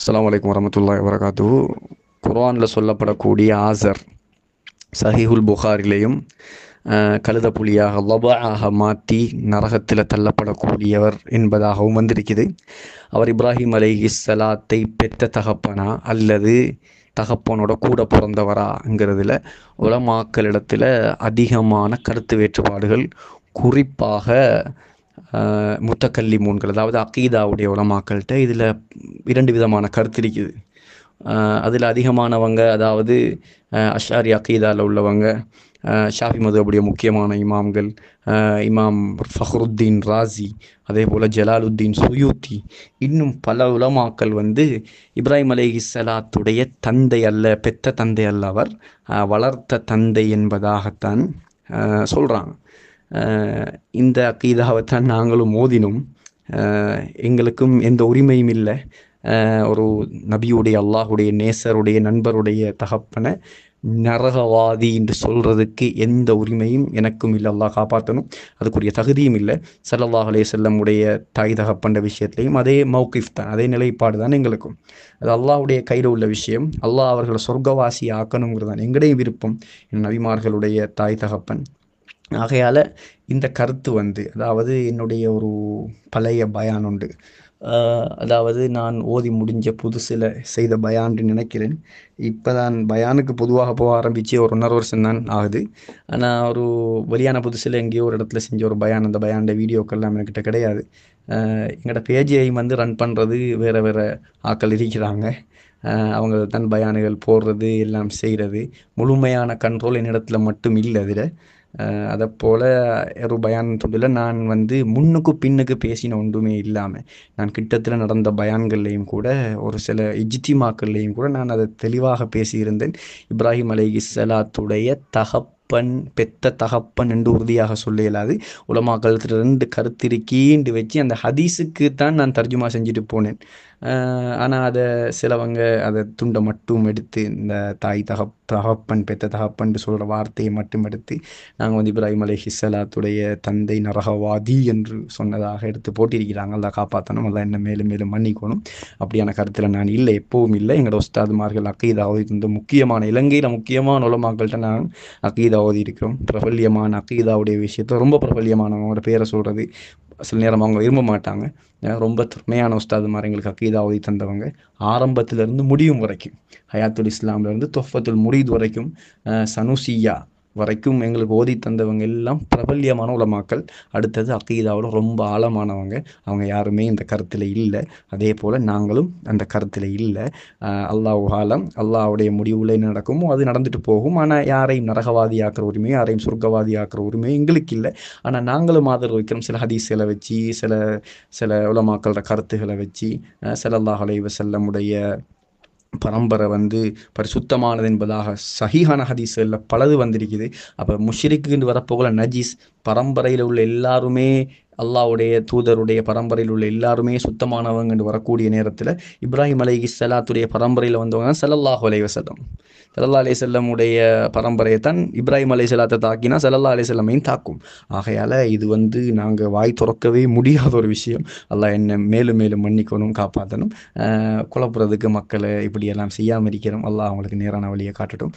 அஸ்ஸலாமு அலைக்கும் வரமத்துல்லாஹி வபரகாத்துஹு. குர்ஆனில் சொல்லப்படக்கூடிய ஆசர் சஹீஹுல் புகாரிலையும் கழுத புலியாக லபாஆக மாற்றி நரகத்தில் தள்ளப்படக்கூடியவர் என்பதாகவும் வந்திருக்குது. அவர் இப்ராஹிம் அலைஹிஸ்ஸலாத்தை பெற்ற தகப்பனா அல்லது தகப்பனோட கூட பிறந்தவராங்கிறதுல உலமாக்களிடத்தில் அதிகமான கருத்து வேறுபாடுகள், குறிப்பாக முத்தக்கல்லிமூன்கள் அதாவது அகீதாவுடைய உலமாக்கள்கிட்ட இதில் இரண்டு விதமான கருத்து இருக்குது. அதில் அதிகமானவங்க அதாவது அஷ்ஆரி அகீதாவில் உள்ளவங்க, ஷாஃபி மதுஹபுடைய முக்கியமான இமாம்கள், இமாம் ஃபஹ்ருத்தீன் ராசி, அதே போல் ஜலாலுத்தீன் சுயூத்தி, இன்னும் பல உலமாக்கள் இப்ராஹிம் அலைஹிஸ்ஸலாத்துடைய தந்தை அல்ல, பெற்ற தந்தை அல்ல, அவர் வளர்த்த தந்தை என்பதாகத்தான் சொல்கிறாங்க. இந்த அகீதாவைத்தான் நாங்களும் மோதினோம். எங்களுக்கும் எந்த உரிமையும் இல்லை. ஒரு நபியுடைய, அல்லாஹுடைய நேசருடைய நண்பருடைய தகப்பனை நரகவாதி என்று சொல்கிறதுக்கு எந்த உரிமையும் எனக்கும் இல்லை. அல்லாஹ் காப்பாற்றணும், அதுக்குரிய தகுதியும் இல்லை. ஸல்லல்லாஹு அலைஹி வஸல்லம் உடைய தாய் தகப்பன்ற விஷயத்துலையும் அதே மௌகிஃப் தான், அதே நிலைப்பாடு தான் எங்களுக்கும். அது அல்லாஹுடைய கையில் உள்ள விஷயம். அல்லாஹ் அவர்களை சொர்க்கவாசி ஆக்கணுங்கிறது தான் எங்களுடைய விருப்பம், நபிமார்களுடைய தாய் தகப்பன். ஆகையால் இந்த கருத்து அதாவது என்னுடைய ஒரு பழைய பயான் உண்டு. அதாவது நான் ஓதி முடிஞ்ச புதுசில் செய்த பயான்னு நினைக்கிறேன். இப்போ தான் பயானுக்கு பொதுவாக போக ஆரம்பித்து ஒரு 1.5 வருஷம் தான் ஆகுது. ஆனால் ஒரு வெளியான புதுசில் எங்கேயோ ஒரு இடத்துல செஞ்ச ஒரு பயான், அந்த பயானோட வீடியோக்கள்லாம் என்கிட்ட கிடையாது. எங்களோட பேஜையும் ரன் பண்ணுறது வேறு வேறு ஆக்கள் இருக்கிறாங்க. அவங்க தான் பயானுகள் போடுறது எல்லாம் செய்கிறது. முழுமையான கண்ட்ரோல் என்னிடத்துல மட்டும் இல்லை. அதில் அதை போல் ஒரு பயான் சொல்ல நான் முன்னுக்கு பின்னுக்கு பேசின ஒன்றுமே இல்லாமல், நான் கிட்டத்தில் நடந்த பயான்கள்லேயும் கூட ஒரு சில இஜ்திமாக்கள்லேயும் கூட நான் அதை தெளிவாக பேசியிருந்தேன். இப்ராஹிம் அலைஹிஸ்ஸலாத்துடைய தகப்பன், பெத்த தகப்பன் என்று உறுதியாக சொல்ல இயலாது. உலமாக்கள் 2 கருத்திருக்கீண்டு வச்சு அந்த ஹதீஸுக்கு தான் நான் தர்ஜுமா செஞ்சுட்டு போனேன். ஆனால் அதை சிலவங்க அதை துண்டை மட்டும் எடுத்து இந்த தாய் தகப்பன், பெத்த தகப்பன் சொல்கிற வார்த்தையை மட்டும் எடுத்து நாங்கள் இப்ராஹிம் அலைஹிஸ்ஸலாத்துடைய தந்தை நரகவாதி என்று சொன்னதாக எடுத்து போட்டிருக்கிறாங்க. அல்லாஹ் காப்பாற்றணும், அல்லாஹ் என்ன மேலும் மேலும் மன்னிக்கணும். அப்படியான கருத்தில் நான் இல்லை, எப்பவும் இல்லை. எங்களோட உஸ்தாதுமார்கள் அகீதா ஓதி முக்கியமான, இலங்கையில் முக்கியமான உலமாக்கள்கிட்ட நான் அகீதா ஓதி இருக்கிறோம். பிரபல்யமான அகீதாவுடைய விஷயத்தை ரொம்ப பிரபல்யமானவங்களோட பேரை சொல்கிறது சில நேரம் அவங்க விரும்ப மாட்டாங்க. ரொம்ப திறமையான உஸ்தாதுமார் எங்களுக்கு அகீதா ஓதி தந்தவங்க, ஆரம்பத்திலிருந்து முடியும் வரைக்கும், ஹயாத்துல் இஸ்லாம்லேருந்து தொஃபத்துல் முரீத் வரைக்கும், சனுசியா வரைக்கும் எங்களுக்கு ஓதி தந்தவங்க எல்லாம் பிரபல்யமான உலமாக்கள். அடுத்தது அகீதாவில் ரொம்ப ஆழமானவங்க. அவங்க யாருமே இந்த கருத்தில் இல்லை. அதே போல் நாங்களும் அந்த கருத்தில் இல்லை. அல்லாஹ் ஆலம், அல்லாஹ்வுடைய முடிவில் என்ன நடக்குமோ அது நடந்துட்டு போகும். ஆனால் யாரையும் நரகவாதி ஆக்கிற உரிமை, யாரையும் சொர்க்கவாதி ஆக்கிற உரிமை எங்களுக்கு இல்லை. ஆனால் நாங்களும் ஆதரவு வைக்கிறோம் சில ஹதீஸ்களை வச்சு, சில உலமாக்களோட கருத்துக்களை வச்சு. ஸல்லல்லாஹு அலைஹி வஸல்லமுடைய பரம்பரை பரிசுத்தமானது என்பதாக சஹீஹான ஹதீஸ்களில் பலது வந்திருக்குது. அப்போ முஷ்ரிக்குன்னு வரப்போகல நஜீஸ், பரம்பரையில் உள்ள எல்லாருமே அல்லாஹ்வுடைய தூதருடைய பரம்பரையில் உள்ள எல்லாருமே சுத்தமானவங்கன்னு வரக்கூடிய நேரத்தில் இப்ராஹிம் அலைஹிஸ்ஸலாத்துடைய பரம்பரையில் வந்தவங்க ஸல்லல்லாஹு அலைஹி வஸல்லம். ஸல்லல்லாஹு அலைஹி வஸல்லமுடைய பரம்பரையை தான் இப்ராஹிம் அலைஹிஸ்ஸலாத்தை தாக்கினா ஸல்லல்லாஹு அலைஹி வஸல்லமையும் தாக்கும். ஆகையால் இது நாங்கள் வாய் துறக்கவே முடியாத ஒரு விஷயம். அல்லாஹ் என்ன மேலும் மேலும் மன்னிக்கணும், காப்பாற்றணும். குழப்புறதுக்கு மக்களை இப்படியெல்லாம் செய்யாமல் இருக்கிறோம். அல்லாஹ் அவங்களுக்கு நேரான வழியை காட்டட்டும்.